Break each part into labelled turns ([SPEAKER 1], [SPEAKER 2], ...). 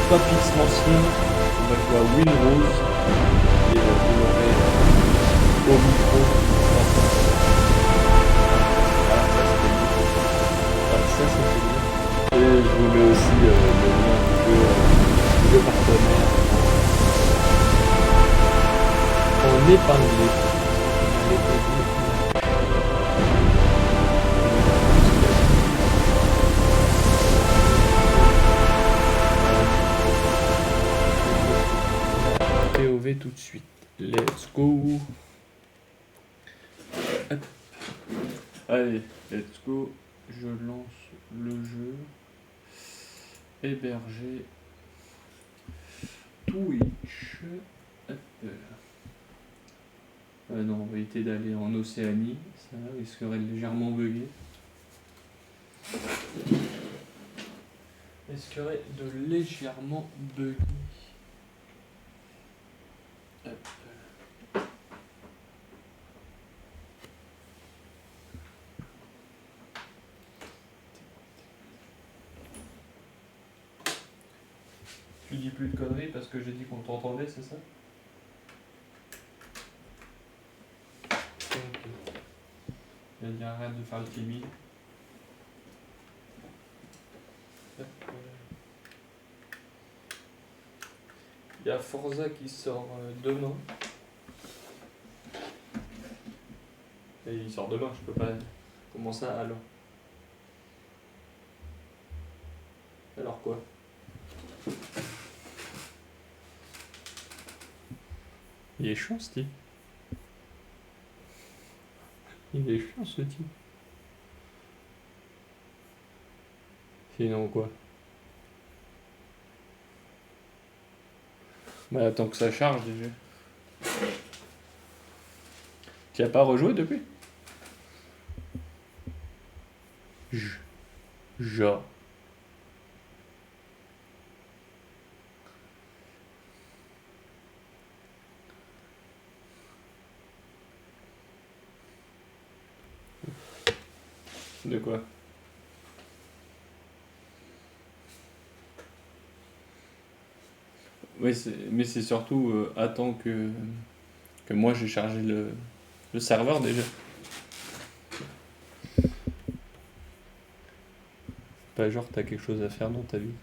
[SPEAKER 1] Papix Mancien, on va jouer à Winrose et vous l'aurez au micro. Voilà, ça c'était bien. Et je vous mets aussi le lien du jeu partenaire en épinglé. POV tout de suite. Let's go. Hop. Allez, let's go. Je lance le jeu. Héberger. Twitch. Hop. Non, on va éviter d'aller en Océanie. Ça risquerait de légèrement bugger. Risquerait de légèrement bugger. Hop. Tu dis plus de conneries parce que j'ai dit qu'on t'entendait, c'est ça? Ok. Il a dit arrête de faire le timide. Il y a Forza qui sort demain. Et il sort demain, je peux pas. Comment ça alors? Alors quoi? Il est chiant ce type. Il est chiant ce type. Sinon quoi? Bah attends que ça charge déjà. Tu as pas rejoué depuis? Genre. De quoi? Oui, mais c'est surtout attends que moi j'ai chargé le serveur déjà. Pas genre t'as quelque chose à faire dans ta vie.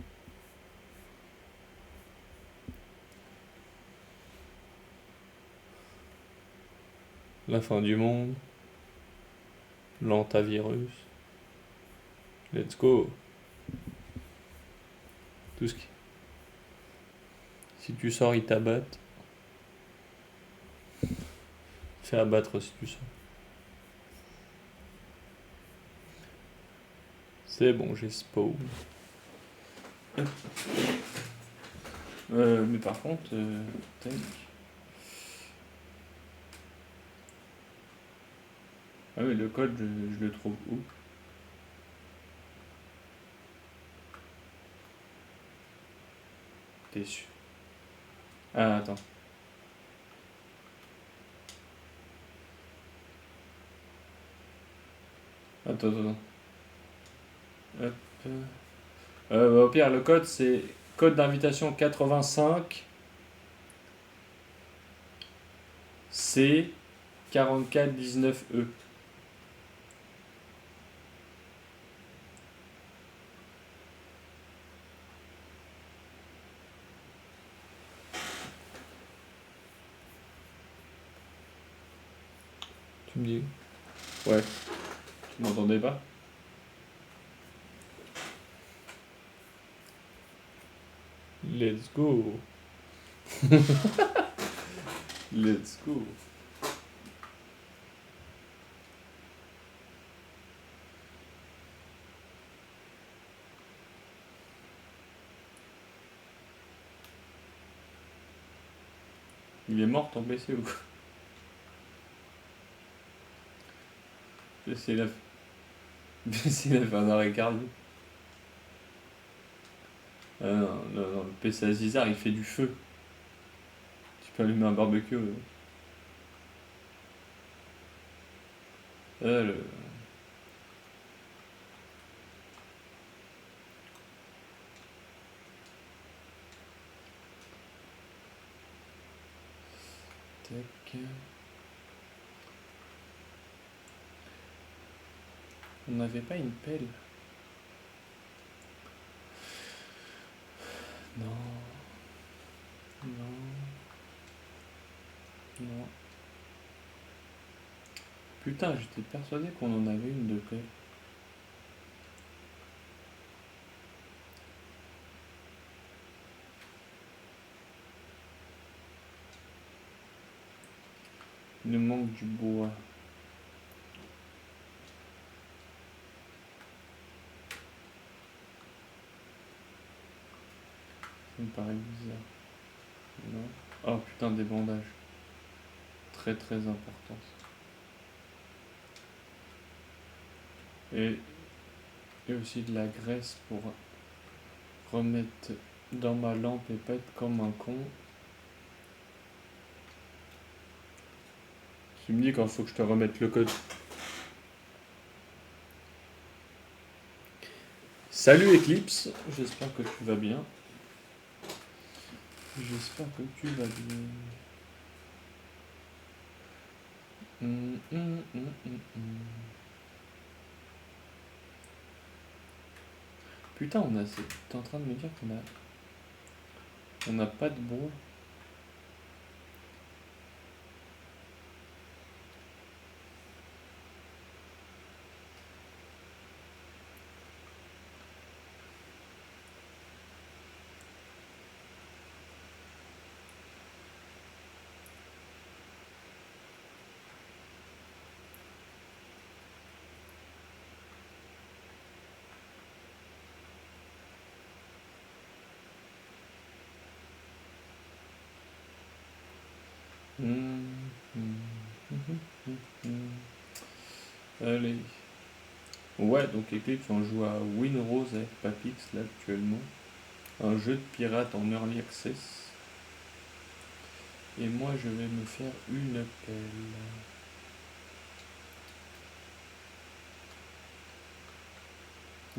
[SPEAKER 1] La fin du monde. L'antavirus. Let's go. Tout ce qui... Si tu sors, ils t'abattent. Fais abattre si tu sors. C'est bon, j'ai spawn. Mais par contre, tac. Ah oui, le code, je le trouve où? T'es sûr? Ah, attends. Attends. Hop. Au pire, le code, c'est code d'invitation 85 C 4419E. Tu me dis? Ouais. Tu m'entendais pas? Let's go. Let's go. Il est mort ton PC ou quoi? C'est la fait un arrêt cardiaque. Ah non, le PC Azizar il fait du feu. Tu peux allumer un barbecue. Le... tac. On n'avait pas une pelle? Non. Non. Non. Putain, j'étais persuadé qu'on en avait une de pelle. Il nous manque du bois. Ça me paraît bizarre. Non. Oh putain, des bandages. Très très important. Et aussi de la graisse pour remettre dans ma lampe et pas être comme un con. Tu me dis quand faut que je te remette le code. Salut Eclipse, j'espère que tu vas bien. J'espère que tu vas bien. Putain, t'es en train de me dire qu'on a pas de bois. Allez. Ouais, donc Eclipse, on joue à Winrose avec Papix là actuellement. Un jeu de pirate en early access. Et moi je vais me faire une pelle.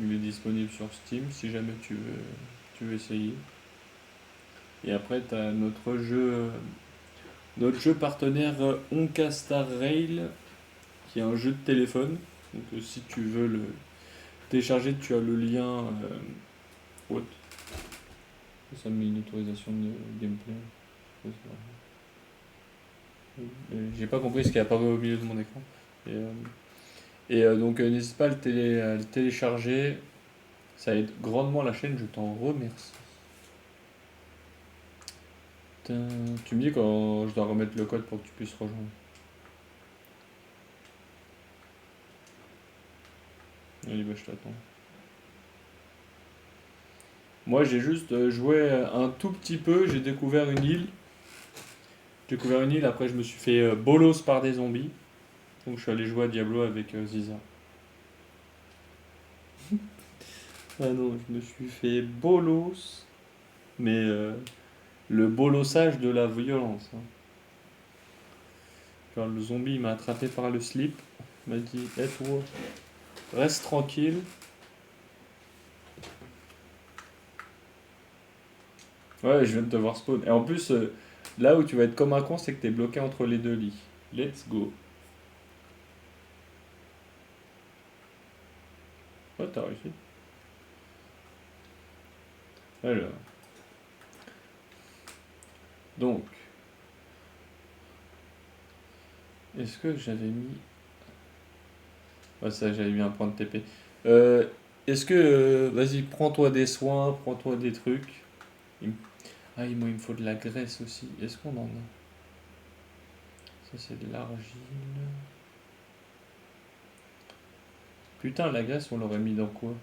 [SPEAKER 1] Il est disponible sur Steam si jamais tu veux essayer. Et après tu as notre jeu partenaire Onka Star Rail, qui est un jeu de téléphone. Donc si tu veux le télécharger, tu as le lien haute. Ça me met une autorisation de gameplay. J'ai pas compris ce qui est apparu au milieu de mon écran. Donc n'hésite pas à le télécharger. Ça aide grandement la chaîne, je t'en remercie. Tu me dis quand je dois remettre le code pour que tu puisses rejoindre. Allez, bah je t'attends. Moi j'ai juste joué un tout petit peu, j'ai découvert une île. Après je me suis fait bolos par des zombies. Donc je suis allé jouer à Diablo avec Ziza. Ah non, je me suis fait bolos. Mais le bolossage de la violence. Hein. Quand le zombie m'a attrapé par le slip, m'a dit hey, toi, reste tranquille. Ouais, je viens de te voir spawn. Et en plus, là où tu vas être comme un con, c'est que t'es bloqué entre les deux lits. Let's go. Oh, t'as réussi. Alors. Donc. Est-ce que j'avais mis... Ouais, ça, j'avais mis un point de TP. Est-ce que... vas-y, prends-toi des soins, prends-toi des trucs. Ah, moi, il me faut de la graisse aussi. Est-ce qu'on en a? Ça, c'est de l'argile. Putain, la graisse, on l'aurait mis dans quoi?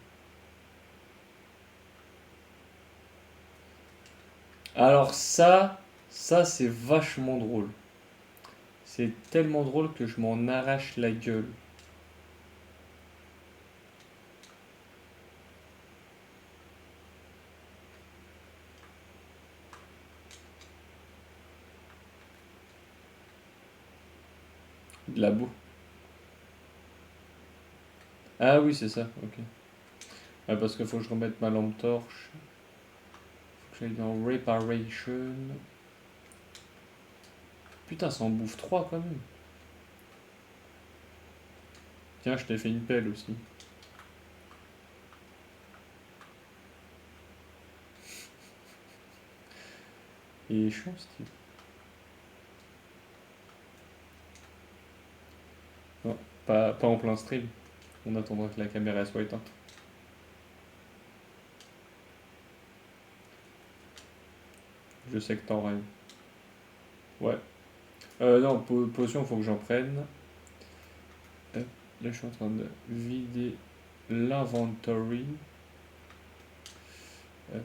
[SPEAKER 1] Alors ça c'est vachement drôle. C'est tellement drôle que je m'en arrache la gueule. De la boue. Ah oui, c'est ça, ok. Ouais, parce qu'il faut que je remette ma lampe torche. Faut que j'aille dans Reparation. putain, ça en bouffe 3 quand même. Tiens, je t'ai fait une pelle aussi. Il est chiant, ce type. Non, pas en plein stream. On attendra que la caméra soit éteinte. Je sais que t'en rêves. Ouais. Non, potion, faut que j'en prenne. Hop, là, je suis en train de vider l'inventory. Hop.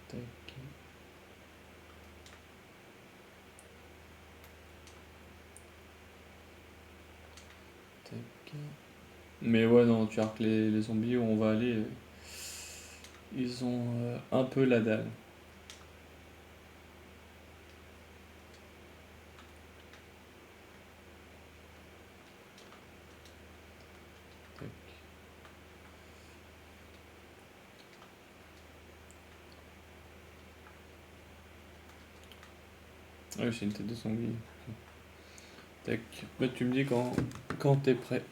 [SPEAKER 1] Tac. Tac. Mais ouais, non, tu vois que les zombies où on va aller, ils ont un peu la dalle. Tac. Ah oui, c'est une tête de zombie. Tac. Bah, tu me dis quand t'es prêt.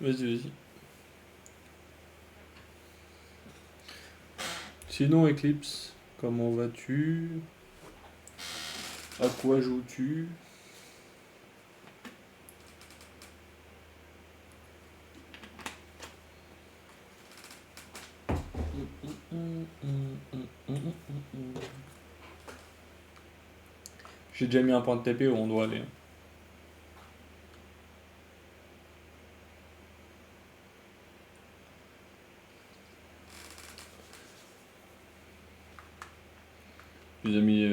[SPEAKER 1] Vas-y, vas-y. Sinon, Eclipse, comment vas-tu? À quoi joues-tu? J'ai déjà mis un point de TP où on doit aller. J'ai mis.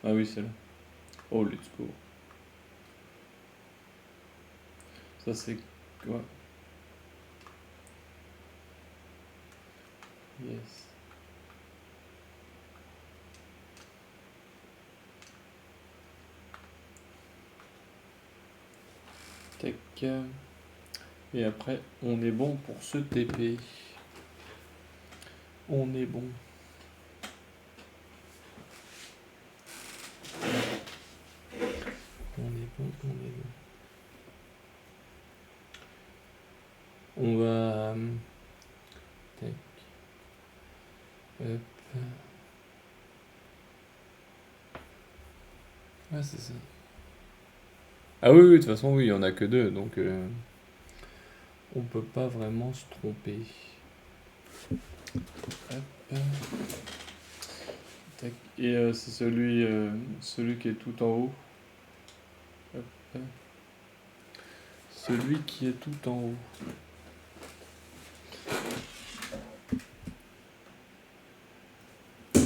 [SPEAKER 1] Ah oui, c'est là. Oh, let's go. Ça, c'est quoi? Yes. Tac. Et après, on est bon pour ce TP. On est bon. On est bon, on est bon. On va. Tac. Hop. Ah, c'est ça. Ah oui, oui, de toute façon, oui, il n'y en a que deux, donc on peut pas vraiment se tromper. Hop. Tac. Et c'est celui qui est tout en haut. Hop. Celui qui est tout en haut.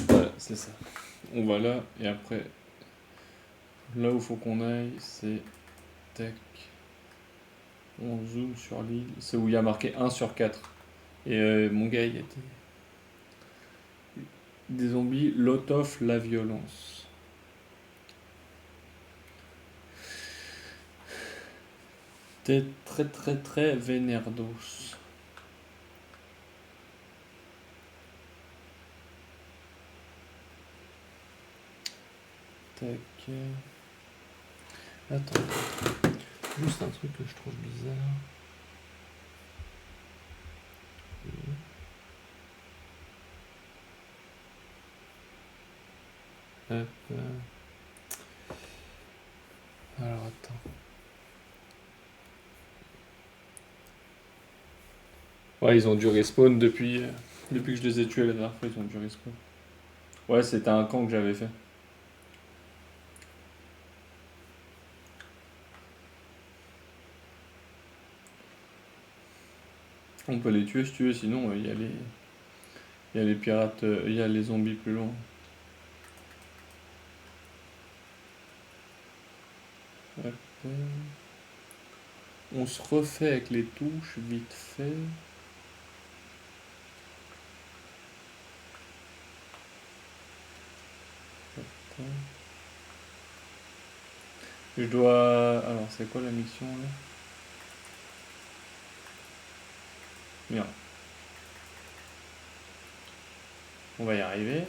[SPEAKER 1] Voilà, c'est ça. On va là, et après, là où faut qu'on aille, c'est... Tac. On zoome sur l'île. C'est où il y a marqué 1 sur 4. Et mon gars, il y a des zombies, lot of la violence. T'es très très très vénérdos. Tac. Attends. Juste un truc que je trouve bizarre. Hop. Alors attends. Ouais, ils ont dû respawn depuis que je les ai tués la dernière fois, ils ont dû respawn. Ouais, c'était un camp que j'avais fait. On peut les tuer si tu veux, sinon il y a les pirates, il y a les zombies plus loin. Hop. On se refait avec les touches vite fait. Je dois... Alors, c'est quoi la mission là? Merde. On va y arriver.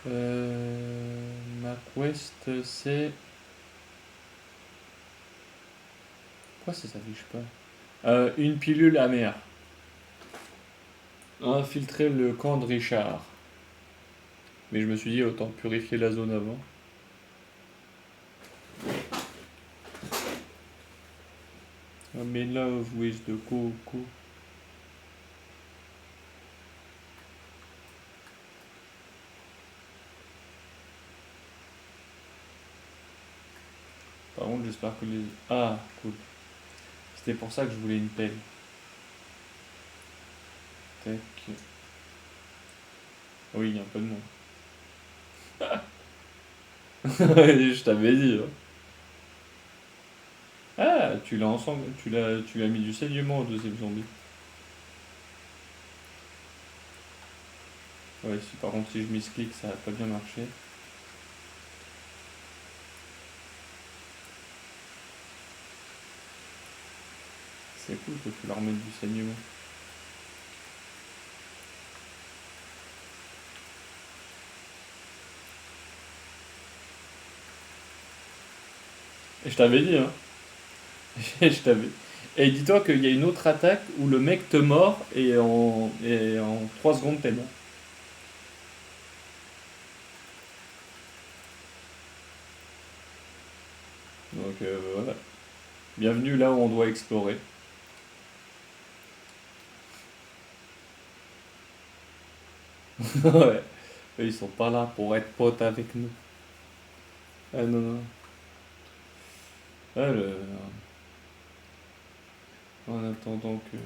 [SPEAKER 1] Ma quest c'est... Pourquoi ça s'affiche pas? Une pilule amère. Infiltrer le camp de Richard. Mais je me suis dit autant purifier la zone avant. I'm in love with the coco. Par contre, j'espère que les... Ah, cool. C'était pour ça que je voulais une pelle. Tac. Oui, il y a un peu de monde. Je t'avais dit. Hein. Ah, tu l'as ensemble. Tu l'as mis du saignement au deuxième zombie. Ouais, si par contre si je misclick, ça a pas bien marché. C'est cool que tu leur mettes du saignement. Et je t'avais dit, hein. Je t'avais. Et dis-toi qu'il y a une autre attaque où le mec te mord et en 3 secondes t'es mort. Donc voilà. Bienvenue là où on doit explorer. Ouais. Eux, ils sont pas là pour être potes avec nous. Ah non, non. Ah, en attendant que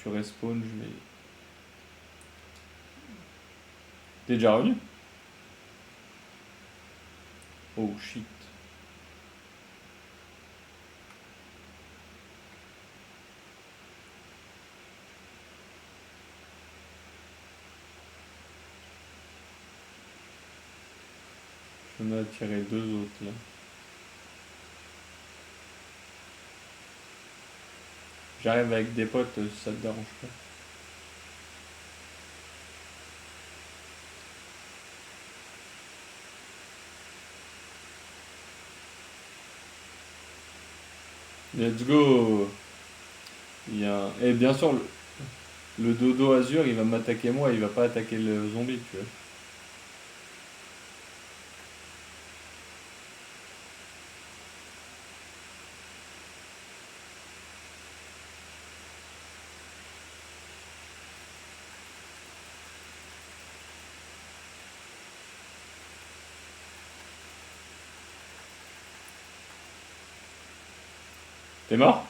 [SPEAKER 1] tu respawns, je vais. T'es déjà revenu? Oh shit. J'en ai attiré deux autres là. J'arrive avec des potes, si ça te dérange pas. Let's go! Et bien sûr, le dodo azur, il va m'attaquer moi, il va pas attaquer le zombie, tu vois. T'es mort?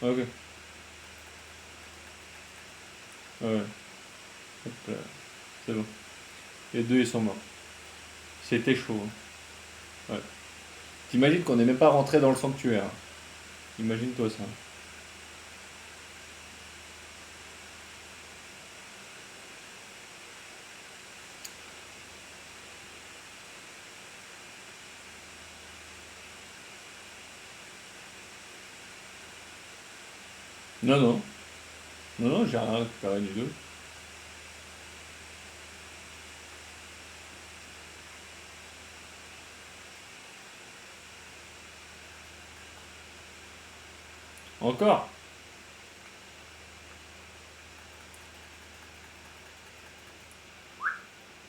[SPEAKER 1] Ok. Ouais. Hop là. C'est bon. Les deux, ils sont morts. C'était chaud. Hein. Ouais. T'imagines qu'on n'est même pas rentré dans le sanctuaire. Hein. Imagine-toi ça. Non, non. Non, non, j'ai rien récupéré du tout. Encore?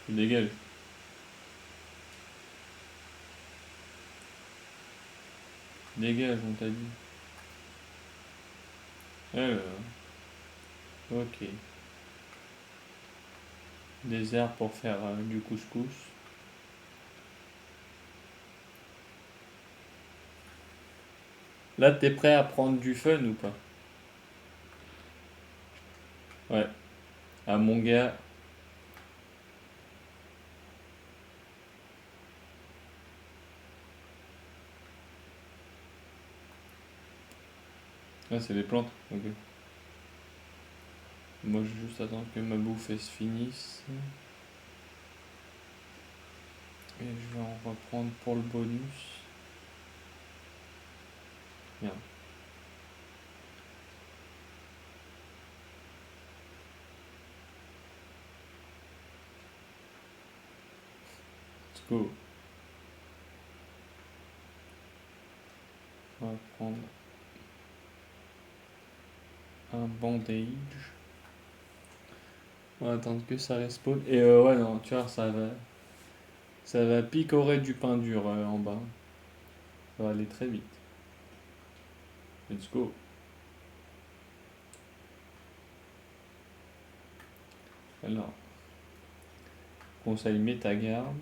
[SPEAKER 1] Dégage. Dégage, on t'a dit. Alors, ok. Des herbes pour faire du couscous. Là, t'es prêt à prendre du fun ou pas? Ouais. Ah, mon gars. Ah, c'est les plantes. Ok. Moi, je vais juste attendre que ma bouffe elle se finisse. Et je vais en reprendre pour le bonus. Bien. go. On va prendre un bandage. On va attendre que ça respawn. Et ouais, non, tu vois, ça va picorer du pain dur en bas. Ça va aller très vite. Let's go. Alors, conseil, mets ta garde.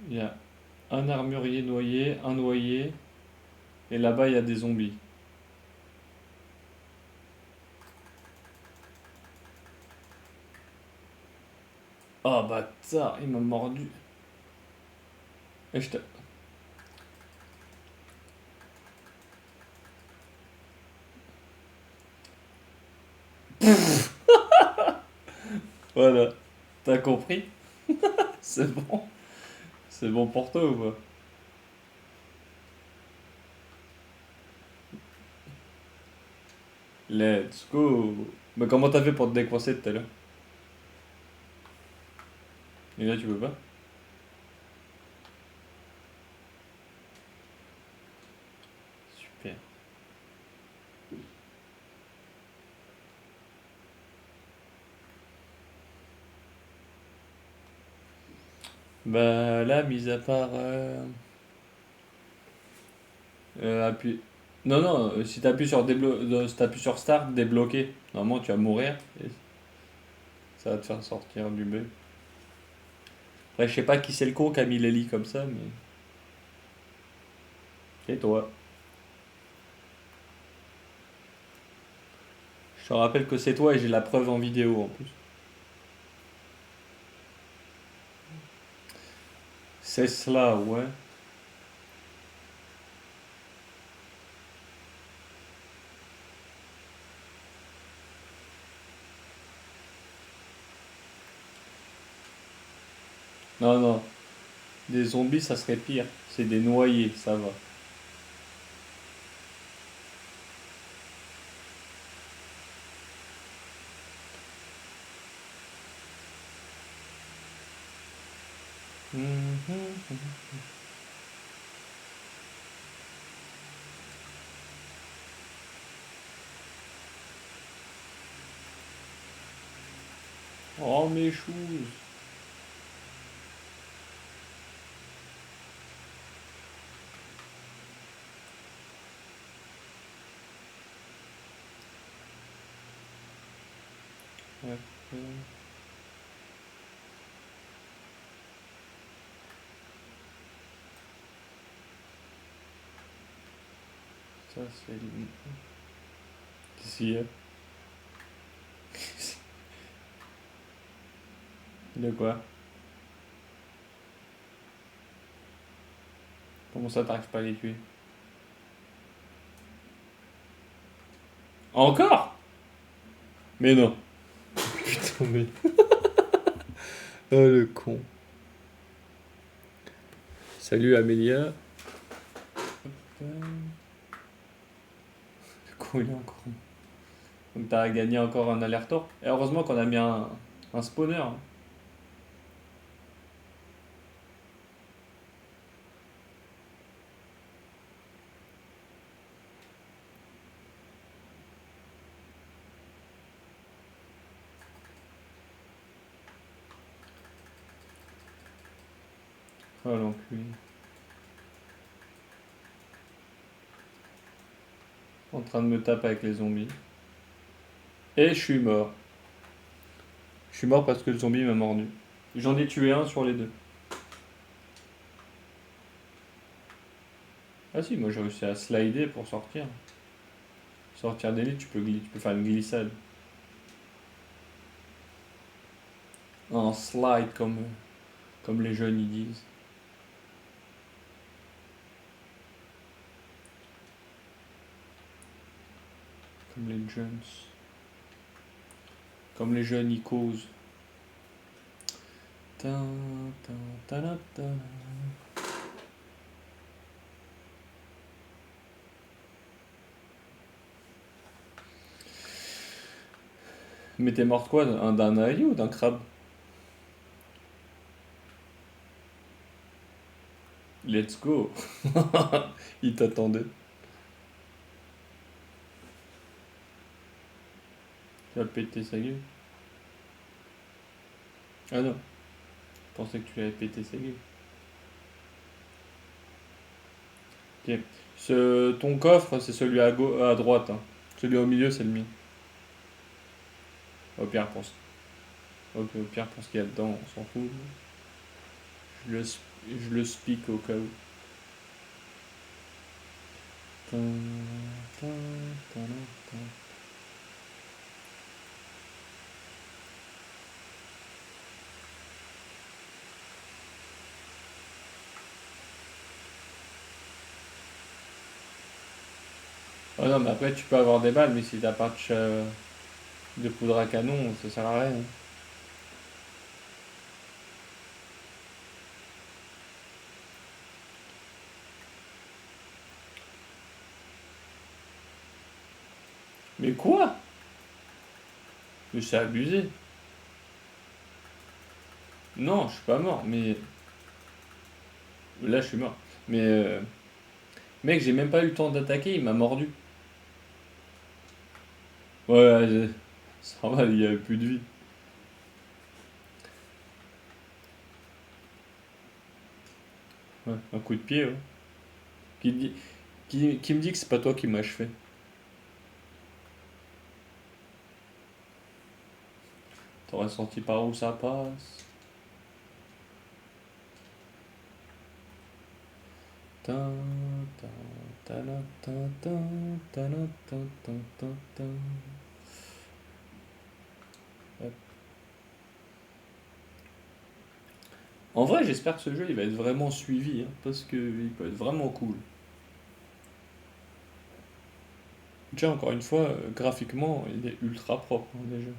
[SPEAKER 1] Il y a un armurier noyé, un noyé. Et là-bas, il y a des zombies. Oh bâtard, il m'a mordu. Et je te... Voilà. T'as compris? C'est bon. C'est bon pour toi ou pas? Let's go. Mais comment t'as fait pour te décoincer tout à l'heure? Et là, tu peux pas? Super. Bah là, mis à part... appuie... Non, non, si t'appuies sur, si t'appuies sur Start, débloquer. Normalement, tu vas mourir. Et ça va te faire sortir du bug. Après, je sais pas qui c'est le con qui a mis les lits comme ça, mais... C'est toi. Je te rappelle que c'est toi et j'ai la preuve en vidéo en plus. C'est cela, ouais. Non, non. Des zombies, ça serait pire. C'est des noyés, ça va. Mhm. Oh, mes choses. Ouais, ça, c'est... Qu'est-ce qu'il y a? De quoi? Comment ça, t'arrives pas à les tuer? Encore? Mais non. Putain, mais... Oh, le con. Salut, Amélia. Le con, il est encore... Donc t'as gagné encore un aller-retour. Et heureusement qu'on a mis un spawner. Oh l'enculé. En train de me taper avec les zombies. Et je suis mort. Je suis mort parce que le zombie m'a mordu. J'en ai tué un sur les deux. Ah si, moi j'ai réussi à slider pour sortir. Sortir des lits, tu peux faire une glissade. Un slide comme les jeunes ils disent. Comme les jeunes. Comme les jeunes ils causent. Ta, ta, ta, ta, ta. Mais t'es mort quoi? D'un œil ou d'un crabe? Let's go. Il t'attendait. Tu vas péter sa gueule. Ah non, je pensais que tu l'avais pété sa gueule. Ok. Ton coffre, c'est celui à droite, hein. Celui au milieu, c'est le mien. Au pire, pense. Ok, au pire, pense qu'il y a dedans, on s'en fout. Je le speak au cas où. Tin, tin, tin, tin. Oh non, mais après, tu peux avoir des balles, mais si t'as pas de poudre à canon, ça sert à rien. Mais quoi? Mais c'est abusé. Non, je suis pas mort, mais là, je suis mort. Mais mec, j'ai même pas eu le temps d'attaquer, il m'a mordu. Ouais, c'est normal, il y avait plus de vie. Ouais, un coup de pied, ouais. Qui, dit- qui me dit que c'est pas toi qui m'as achevé? T'aurais senti par où ça passe? Tin, tin, tana, tin, tin, tana, tin, tin, tin, tin. Ouais. En vrai, j'espère que ce jeu il va être vraiment suivi, hein, parce que il peut être vraiment cool. Déjà, encore une fois, graphiquement, il est ultra propre, hein, déjà.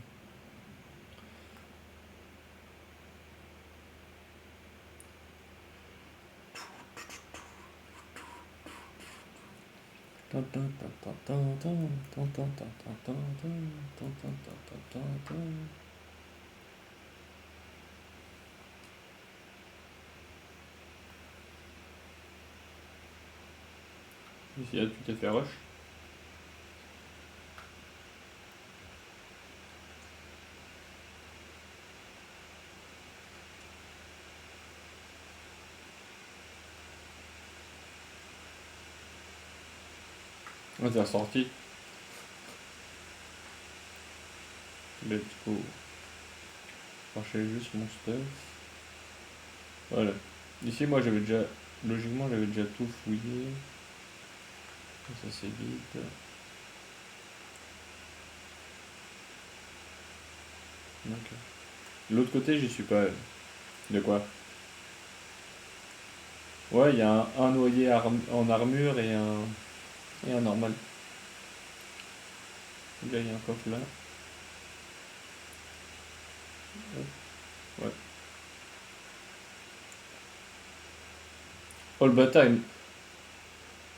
[SPEAKER 1] Tin, tin, tin, tin, tin, tin, tin, tin, tin, tin, tin, tin, tin, tin, tin, tin. Ici, là, tu t'es fait rush. Ouais, t'es sorti. Let's go. Chercher juste mon stuff. Voilà. Ici, moi, j'avais déjà. Logiquement, j'avais déjà tout fouillé. Ça, c'est vite. Ok. L'autre côté, j'y suis pas allé. De quoi? Ouais, il y a un noyer en armure et un normal. Là, il y a un coffre là. Hop, ouais. Oh, le bâtard,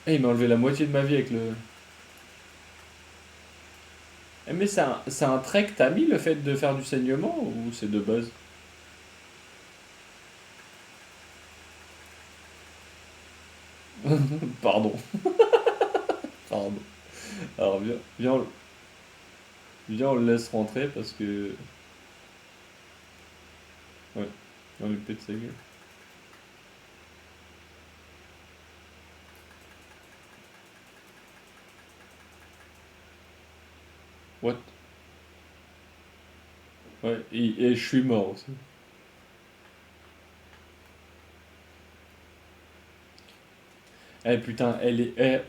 [SPEAKER 1] il m'a enlevé la moitié de ma vie avec le. Eh, mais c'est un trait que t'as mis le fait de faire du saignement ou c'est de base? Pardon, pardon. Alors viens, on le laisse rentrer parce que. Ouais, on lui pète sa gueule. What? Ouais, et je suis mort aussi. Eh putain,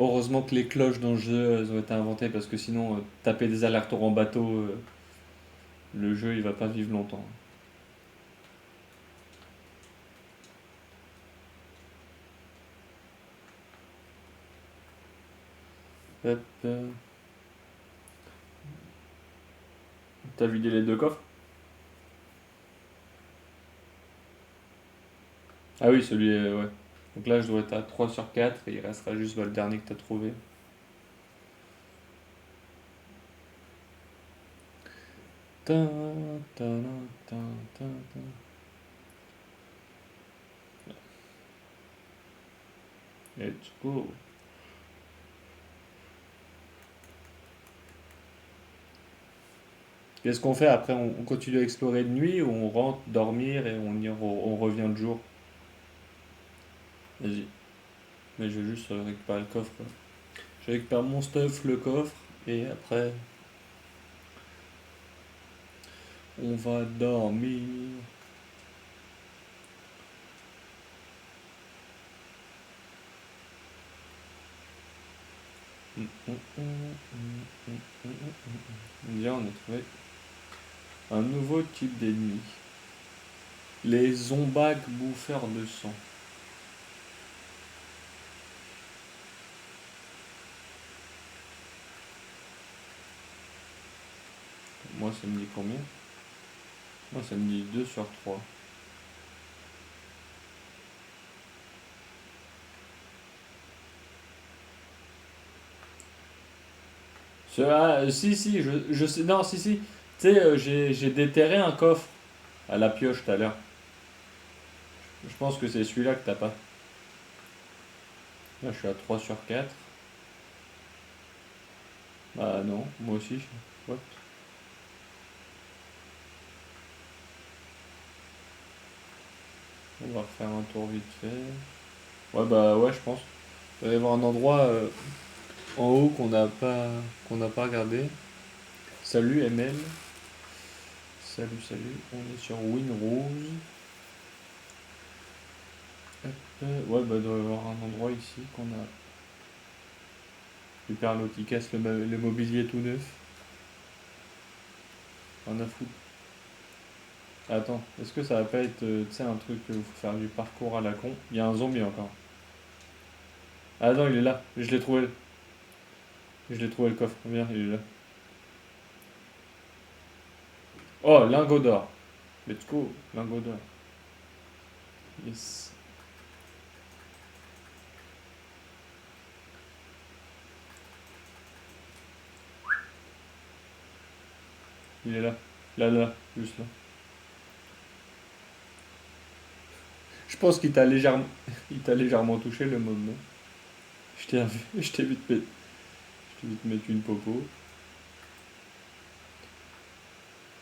[SPEAKER 1] heureusement que les cloches dans le jeu elles ont été inventées parce que sinon, taper des allers-retours en bateau, le jeu il va pas vivre longtemps. Hop, t'as vidé les deux coffres? Ah oui, celui, ouais. Donc là, je dois être à 3 sur 4 et il restera juste bah, le dernier que t'as trouvé. Tin, tin, tin, tin, tin. Let's go. Qu'est-ce qu'on fait après? On continue à explorer de nuit ou on rentre dormir et on revient de jour? Vas-y. Mais je vais juste récupérer le coffre, quoi. Je récupère mon stuff, le coffre, et après on va dormir. Bien, on a trouvé un nouveau type d'ennemi. Les zombacs bouffeurs de sang. Moi, ça me dit combien? Moi, ça me dit 2 sur 3. Si, si, je sais. Non, si, si. Tu sais, j'ai déterré un coffre à la pioche tout à l'heure. Je pense que c'est celui-là que t'as pas. Là, je suis à 3 sur 4. Bah non, moi aussi. What? On va refaire un tour vite fait. Ouais, bah ouais, je pense. Il va y avoir un endroit en haut qu'on n'a pas regardé. Salut ML. Salut, salut. On est sur Winrose. Ouais, bah il doit y avoir un endroit ici qu'on a. Super l'autre, il casse le mobilier tout neuf. On a foutu. Attends, est-ce que ça va pas être, tu sais, un truc où il faut faire du parcours à la con? Il y a un zombie encore. Ah non, il est là. Je l'ai trouvé. Je l'ai trouvé le coffre. Viens, il est là. Oh, lingot d'or. Let's go, lingot d'or. Yes. Il est là. Là, là, juste là. Je pense qu'il t'a légèrement, il t'a légèrement touché le mob, non? Je t'ai vite mettre une popo.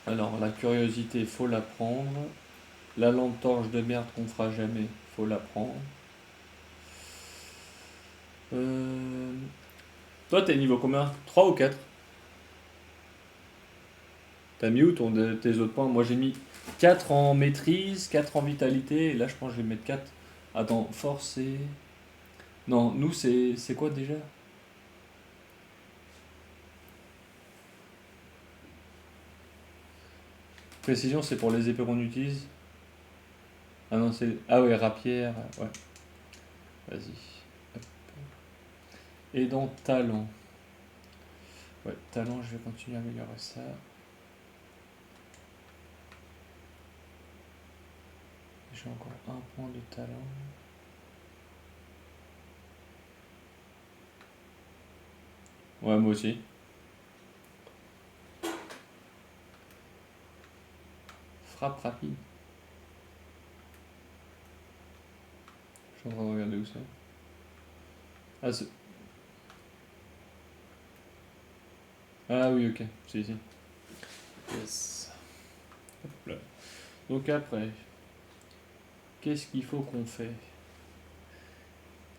[SPEAKER 1] Alors, la curiosité, faut la prendre. La lampe torche de merde qu'on fera jamais, faut la prendre. Euh... Toi, t'es niveau combien? 3 ou 4? T'as mis où tes autres points? Moi, j'ai mis 4 en maîtrise, 4 en vitalité, et là, je pense que je vais mettre 4. Attends, force et... Non, nous, c'est quoi déjà? Précision, c'est pour les épées qu'on utilise. Ah non, c'est... Ah ouais, rapière, ouais. Vas-y. Et dans talent. Ouais, talent, je vais continuer à améliorer ça. J'ai encore un point de talent. Ouais, moi aussi. Frappe rapide. Je suis en train de regarder où c'est. Ah, ah oui, ok. C'est ici. Yes. Hop là. Donc après, qu'est-ce qu'il faut qu'on fait?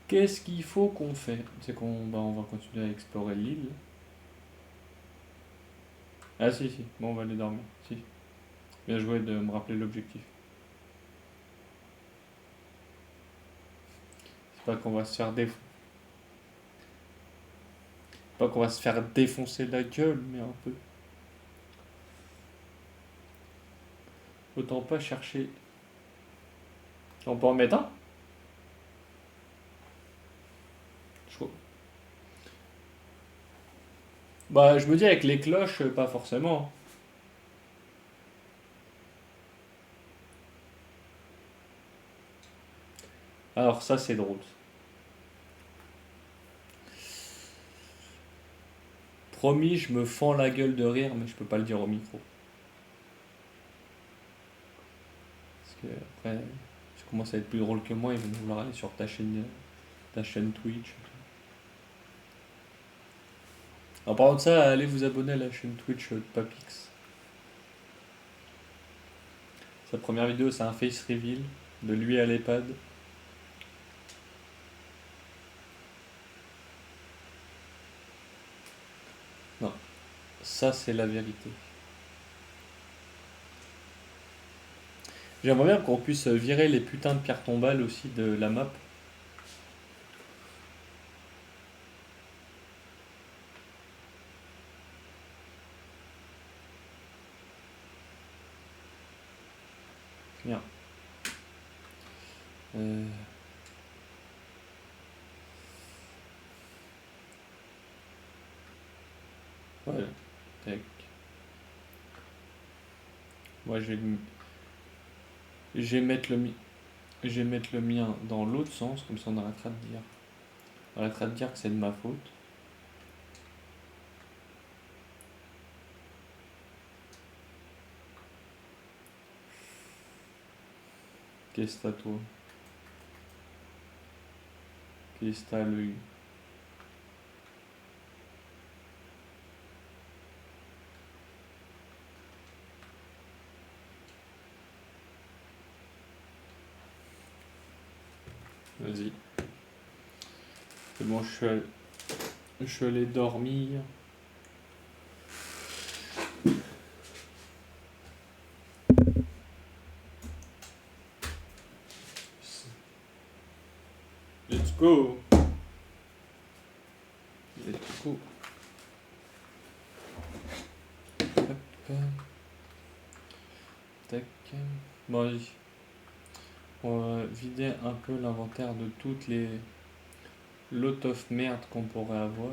[SPEAKER 1] Qu'est-ce qu'il faut qu'on fait? C'est qu'on bah, on va continuer à explorer l'île. Ah si, si. Bon, on va aller dormir. Si. Bien joué de me rappeler l'objectif. C'est pas qu'on va se faire pas qu'on va se faire défoncer la gueule, mais un peu. Autant pas chercher. On peut en mettre un? Je... Bah, je me dis avec les cloches, pas forcément. Alors ça, c'est drôle. Promis, je me fends la gueule de rire, mais je peux pas le dire au micro. Parce que après, tu commences à être plus drôle que moi, ils vont vouloir aller sur ta chaîne ta chaîne Twitch. En parlant de ça, allez vous abonner à la chaîne Twitch de Papix. Sa première vidéo, c'est un face reveal de lui à l'EHPAD. Non, ça c'est la vérité. J'aimerais bien qu'on puisse virer les putains de pierres tombales aussi de la map. Bien. Euh... Voilà. Tac. Moi je vais mettre le mien dans l'autre sens, comme ça on arrêtera de dire que c'est de ma faute. Qu'est-ce que t'as toi? Qu'est-ce que t'as lui? Vas-y. C'est bon, je suis allé dormir. Let's go. Let's go. Hop. Tac. Bon, vas-y. On va vider un peu l'inventaire de toutes les lot of merde qu'on pourrait avoir.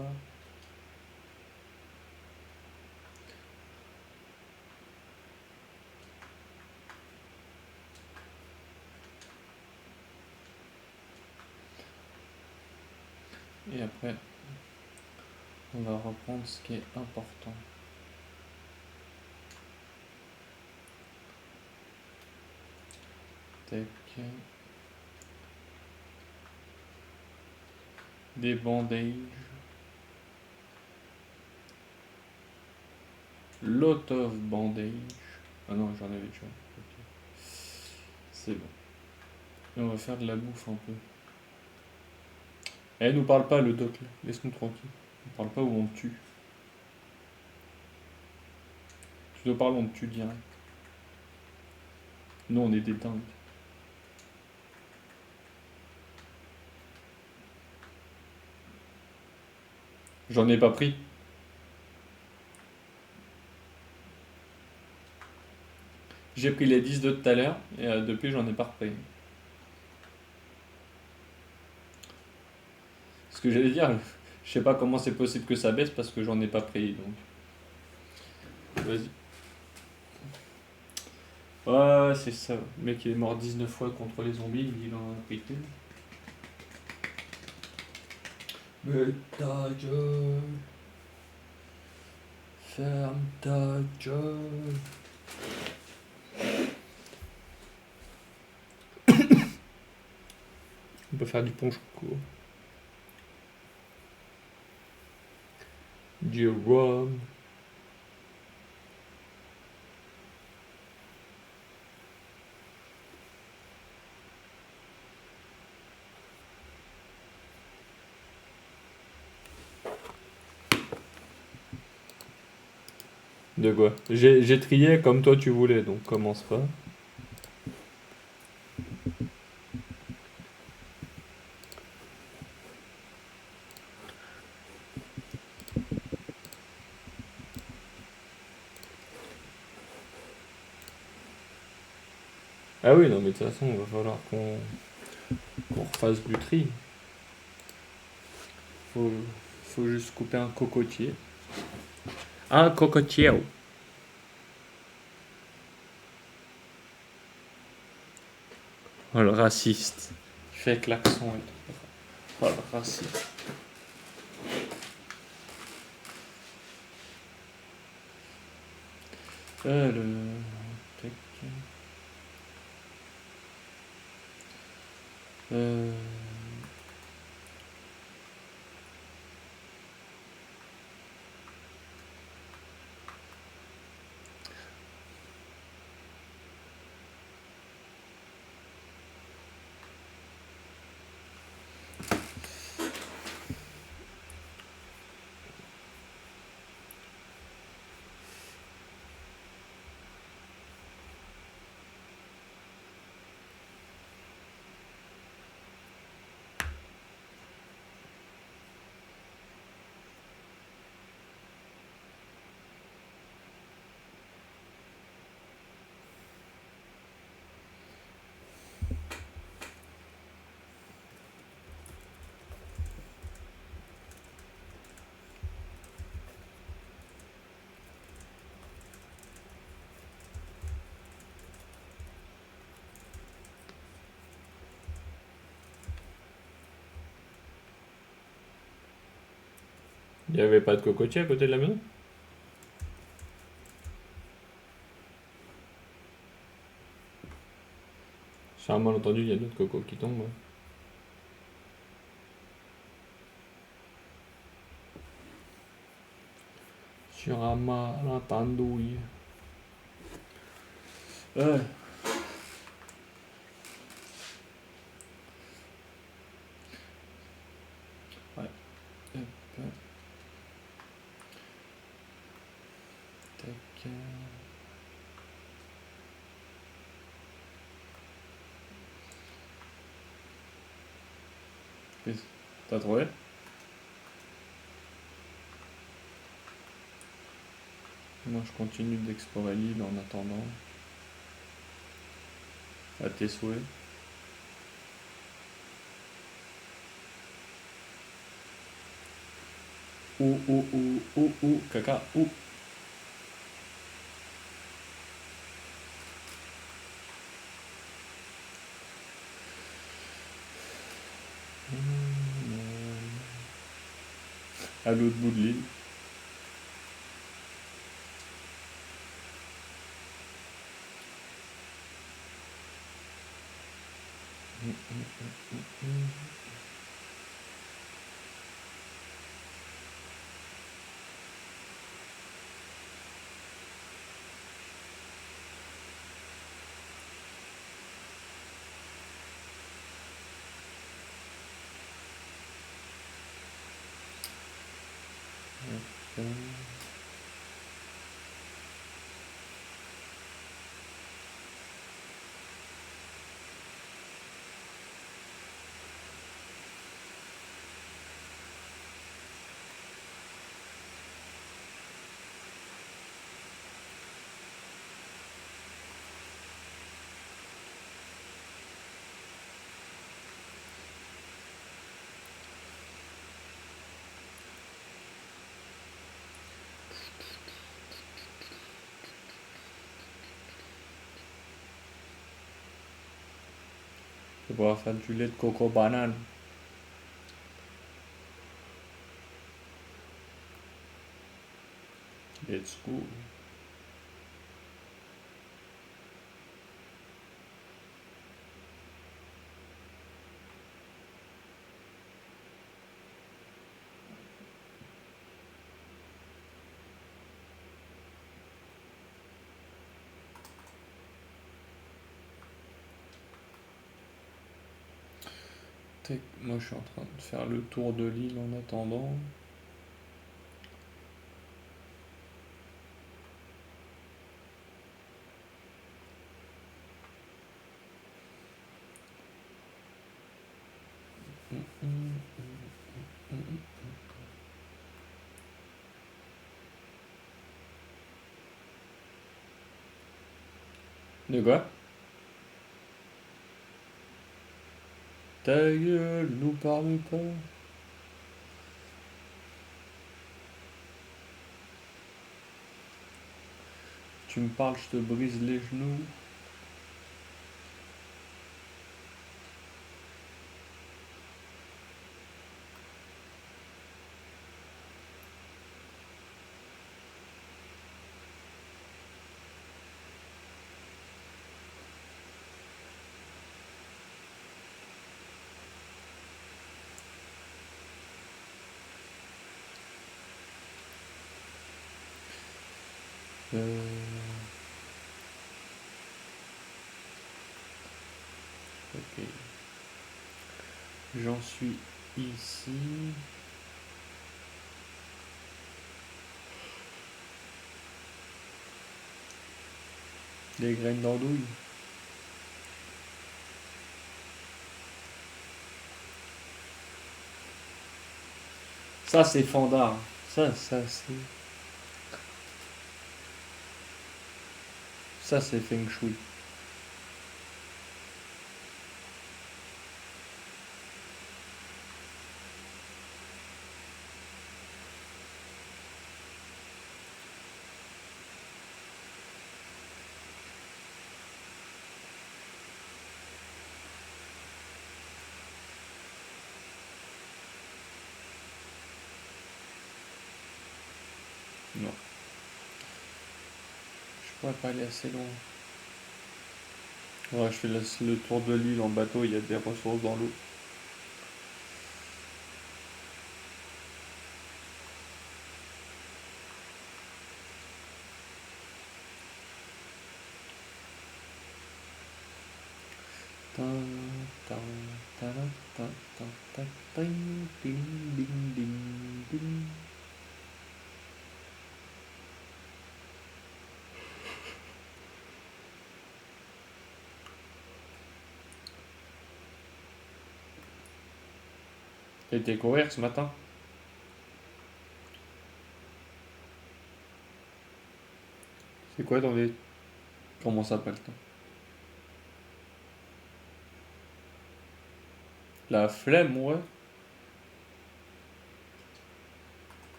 [SPEAKER 1] Et après, on va reprendre ce qui est important. Tac. Des bandages. Lot of bandages. Ah non, j'en avais déjà. Okay. C'est bon. Et on va faire de la bouffe un peu. Eh, nous parle pas le doc là. Laisse-nous tranquille. On parle pas où on te tue. Tu dois parler, on te tue direct. Nous, on est des dingues. J'en ai pas pris. J'ai pris les 10 de tout à l'heure et depuis j'en ai pas repris. Ce que j'allais dire, je sais pas comment c'est possible que ça baisse parce que j'en ai pas pris donc. Vas-y. Ouais, c'est ça. Le mec il est mort 19 fois contre les zombies, il en a pris qu'une. Mais ta gueule. Ferme ta gueule. On peut faire du punch court. Du rhum. De quoi? J'ai trié comme toi tu voulais, donc commence pas. Ah oui, non mais de toute façon, il va falloir qu'on refasse du tri. Faut juste couper un cocotier. Un cocotier. Oh le raciste. Il fait avec l'accent et tout. Oh le raciste. Le... Tac. Il n'y avait pas de cocotier à côté de la maison? Sur un malentendu, il y a d'autres cocos qui tombent. Sur un malentendu. Ouais. Ouais. Hop. Tac. T'as trouvé? Moi, je continue d'explorer l'île en attendant. À tes souhaits. Caca, à l'autre bout de l'île. Je vais pouvoir faire du lait de coco banane. Let's go. Moi, je suis en train de faire le tour de l'île en attendant. De quoi? Ta gueule, nous parle pas. Tu me parles, je te brise les genoux. Euh, ok. J'en suis ici. Les graines d'andouille. Ça, c'est Fandard. C'est. Ça, c'est Feng Shui. Non. Je pourrais pas aller assez loin. Ouais, je fais le tour de l'île en bateau, il y a des ressources dans l'eau. Tin, tin, tin, tin, tin, tin, tin, ding, ding, ding, ding. T'as été courir ce matin? C'est quoi dans les... Comment ça s'appelle ça? La flemme, ouais.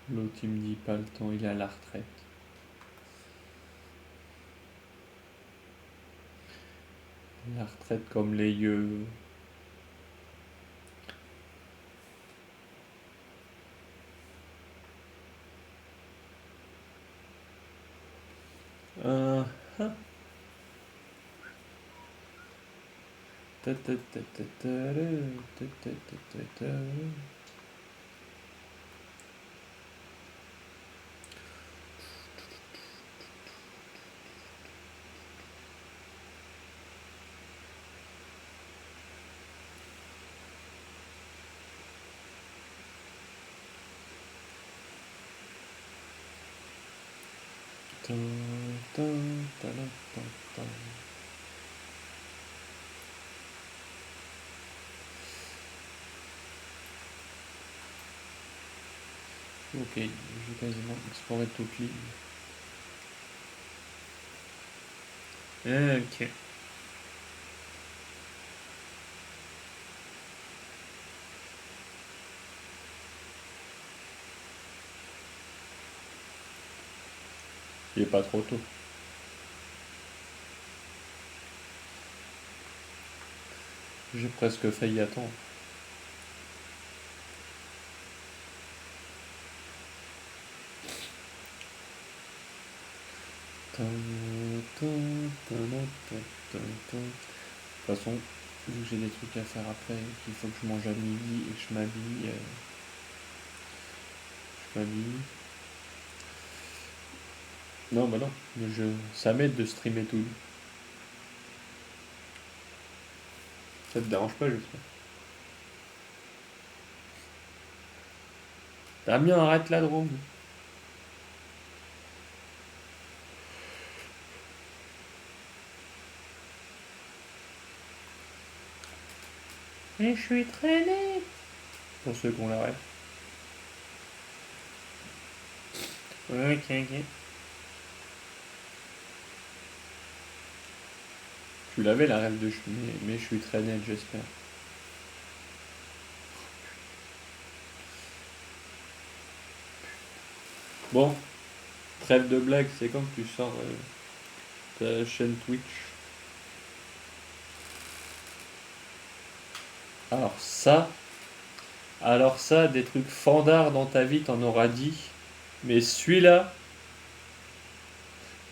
[SPEAKER 1] L'autre il me dit pas le temps, il est à la retraite. La retraite comme les yeux. Euh... ta, ta, ta, ta, ta, ta, ta, ta, ta, ta. Tan, tan, tan, tan, tan. Ok, j'ai quasiment exploré toute l'île. Ok. Il est pas trop tôt. J'ai presque failli attendre. Tan, tan, tan, tan, tan, tan. De toute façon, vu que j'ai des trucs à faire après, qu'il faut que je mange à midi et que je m'habille. Non, bah non, ça m'aide de streamer tout. Ça te dérange pas, j'espère. Damien, arrête la drogue. Et je suis traîné. Pour ceux qui ont la rêve. Ok, ok. Tu l'avais la rêve de mais je suis très net, j'espère. Bon, trêve de blague, c'est quand que tu sors ta chaîne Twitch? Alors ça, alors ça, des trucs fandards dans ta vie, t'en auras dit. Mais celui-là,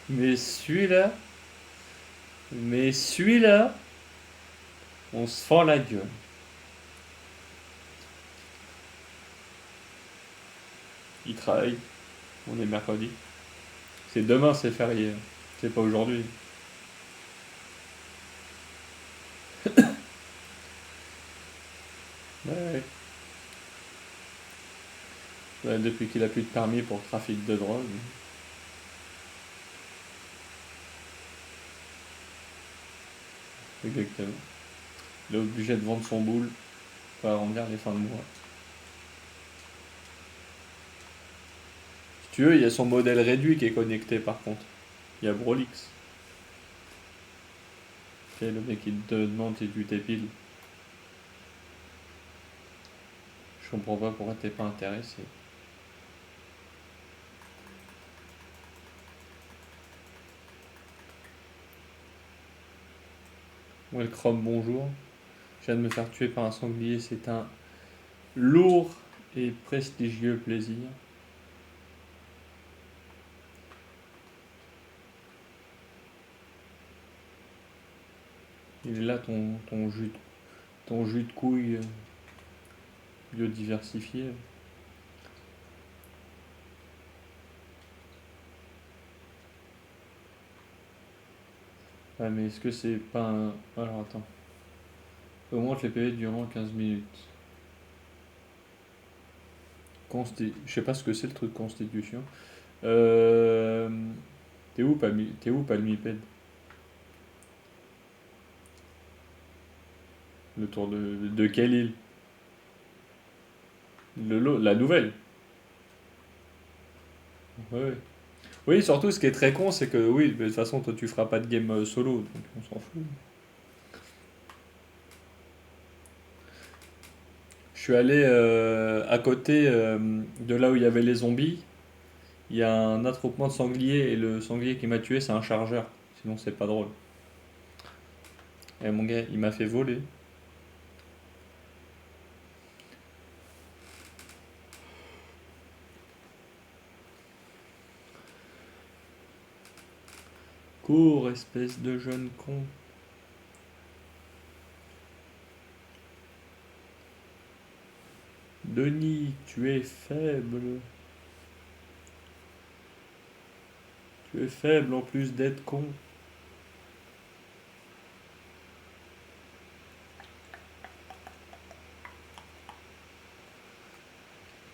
[SPEAKER 1] mais celui-là, mais celui-là, on se fend la gueule. Il travaille, on est mercredi. C'est demain, c'est férié. C'est pas aujourd'hui. Ouais, ouais, depuis qu'il a plus de permis pour trafic de drogue. Exactement. Il est obligé de vendre son boule pour arrondir les fins de mois. Si tu veux, il y a son modèle réduit qui est connecté par contre. Il y a Brolix. Tu sais, le mec il te demande si tu t'épiles. Je comprends pas pourquoi t'es pas intéressé. Welcome, bonjour. Je viens de me faire tuer par un sanglier, c'est un lourd et prestigieux plaisir. Il est là ton jus de couille biodiversifié. Ah mais est-ce que c'est pas un... Alors attends. Augmente les PV durant 15 minutes. Je sais pas ce que c'est le truc constitution. Euh... T'es où Palmipède? Le tour de quelle île? La nouvelle. Ouais, ouais. Oui, surtout ce qui est très con, c'est que oui, de toute façon, toi tu feras pas de game solo, donc on s'en fout. Je suis allé à côté de là où il y avait les zombies. Il y a un attroupement de sangliers et le sanglier qui m'a tué, c'est un chargeur. Sinon, c'est pas drôle. Et mon gars, il m'a fait voler. Cours, espèce de jeune con. Denis, tu es faible. Tu es faible en plus d'être con.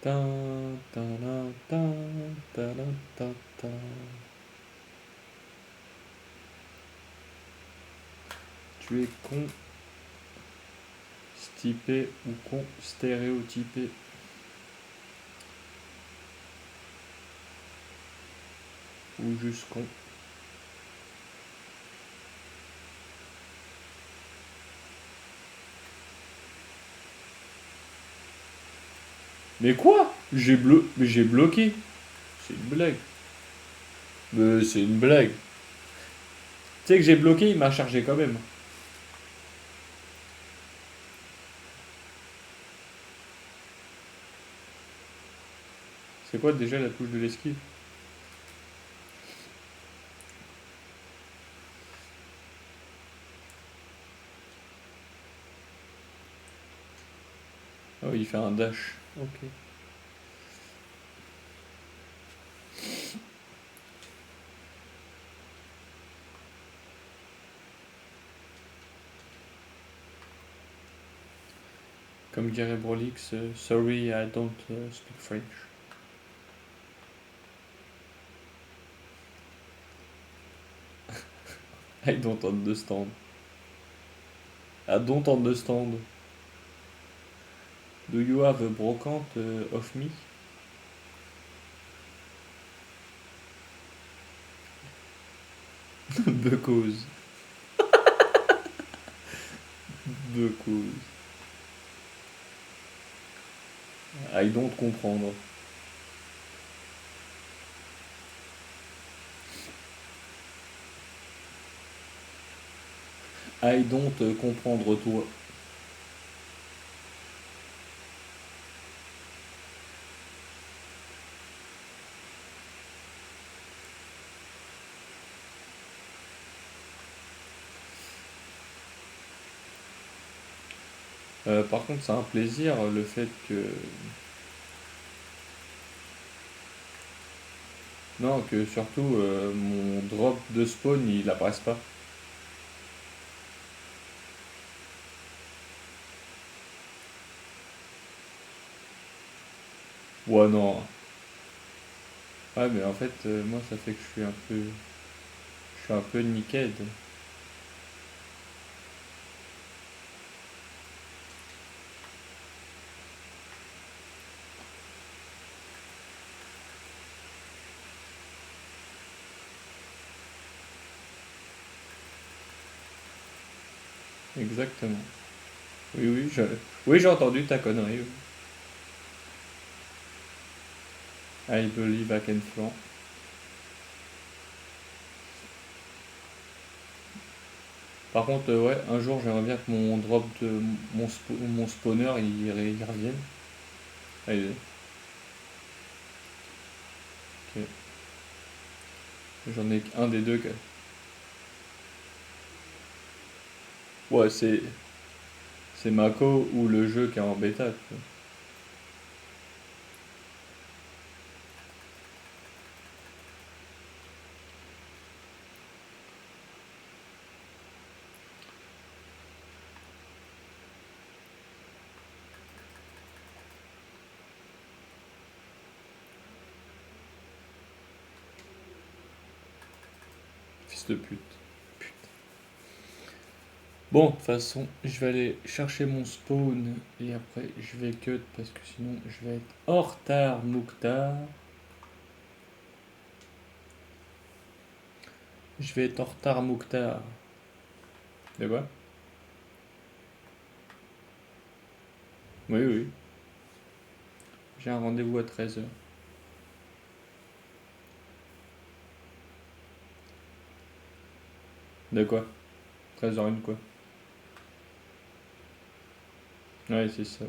[SPEAKER 1] Tin, tin, tin, tin, tin, tin, tin. Tu es con, typé ou con, stéréotypé. Ou juste con. Mais quoi? J'ai bloqué. C'est une blague. C'est une blague. Tu sais que j'ai bloqué, il m'a chargé quand même. C'est quoi déjà la touche de l'esquive? Oh, il fait un dash. Ok. Comme dirait Brolix, sorry, I don't speak French. I don't understand. I don't understand. Do you have a brocante of me? Because. Because. I don't comprendre. I don't comprendre toi. Par contre, c'est un plaisir le fait que. Non, que surtout mon drop de spawn il apparaisse pas. Ouais, non. Ouais, mais en fait, moi ça fait que je suis un peu. Je suis un peu nicked. Exactement. Oui, oui, j'ai entendu ta connerie. Oui. I believe I can flank. Par contre, ouais, un jour j'aimerais bien que mon drop de mon spawner il revienne. Allez, ok. J'en ai qu'un des deux. Ouais, c'est Mako ou le jeu qui est en bêta, tu vois. Fils de pute. Bon, de toute façon, je vais aller chercher mon spawn et après je vais cut parce que sinon je vais être en retard, Mouktar. Je vais être en retard, Mouktar. Et quoi? Oui, oui. J'ai un rendez-vous à 13h. De quoi? 13h01 quoi? Ouais, c'est ça.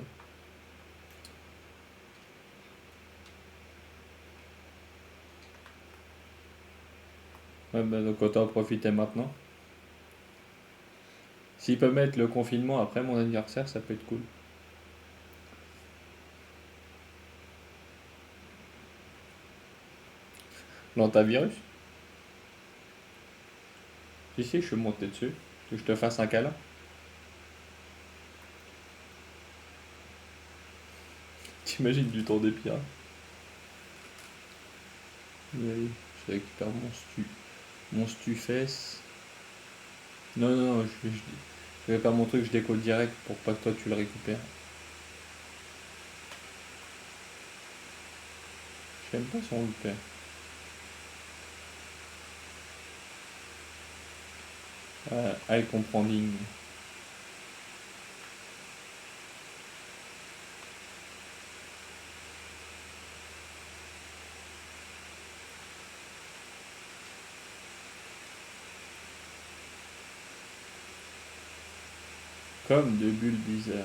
[SPEAKER 1] Ouais, bah donc autant en profiter maintenant. S'ils peuvent mettre le confinement après mon anniversaire, ça peut être cool. L'antavirus? Si, si, je suis monté dessus. Que je te fasse un câlin. T'imagines du tour des pirates? Oui, je récupère mon stufesse. Non, non, non, je vais pas mon truc, je décolle direct pour pas que toi tu le récupères. Je sais même pas si on le perd. I comprending. Comme de bulles bizarres.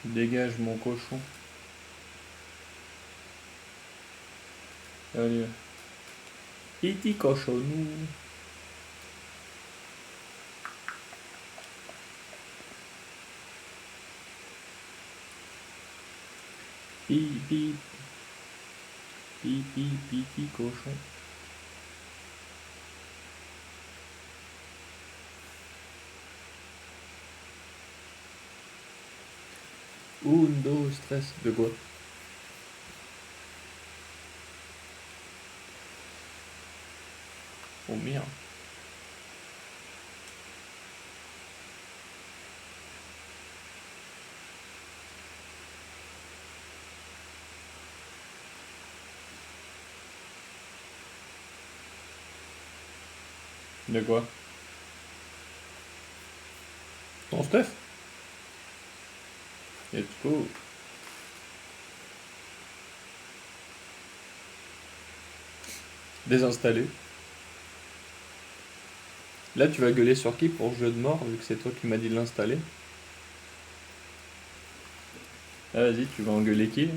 [SPEAKER 1] Dégage mon cochon. Allez. Iti cochonou. Pi, pi, pi, pi, pi, cochon. Un, dos, stress. De quoi? Oh merde. De quoi? Ton stuff? Let's go. Désinstallé. Là, tu vas gueuler sur qui pour jeu de mort, vu que c'est toi qui m'as dit de l'installer? Ah, vas-y, tu vas engueuler qui là?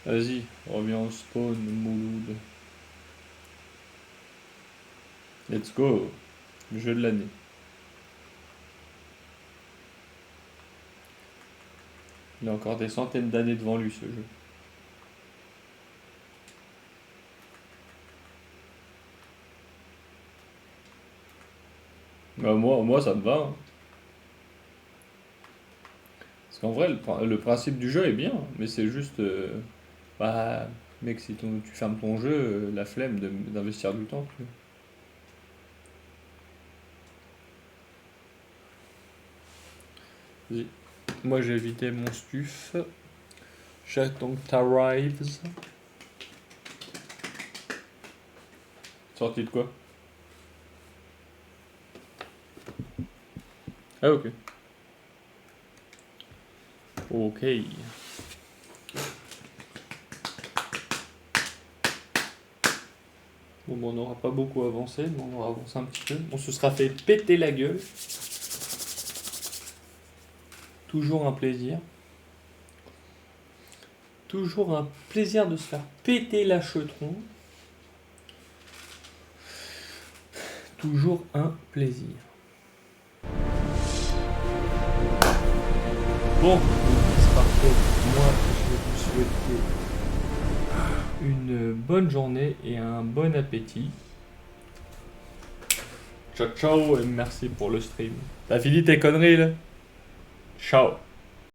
[SPEAKER 1] Vas-y, reviens au spawn, Mouloud. Let's go. Jeu de l'année. Il a encore des centaines d'années devant lui, ce jeu. Bah, moi, ça me va, hein. Parce qu'en vrai, le principe du jeu est bien, mais c'est juste. Bah, mec, si tu fermes ton jeu, la flemme d'investir du temps, tu vois. Vas-y. Moi, j'ai évité mon stuf. J'attends que t'arrives. Sorti de quoi? Ah, ok. Ok. Bon, on n'aura pas beaucoup avancé, mais on aura avancé un petit peu. On se sera fait péter la gueule. Toujours un plaisir. Toujours un plaisir de se faire péter la chetron. Toujours un plaisir. Bon, moi je vais vous souhaiter une bonne journée et un bon appétit. Ciao ciao et merci pour le stream. T'as fini tes conneries là? Ciao.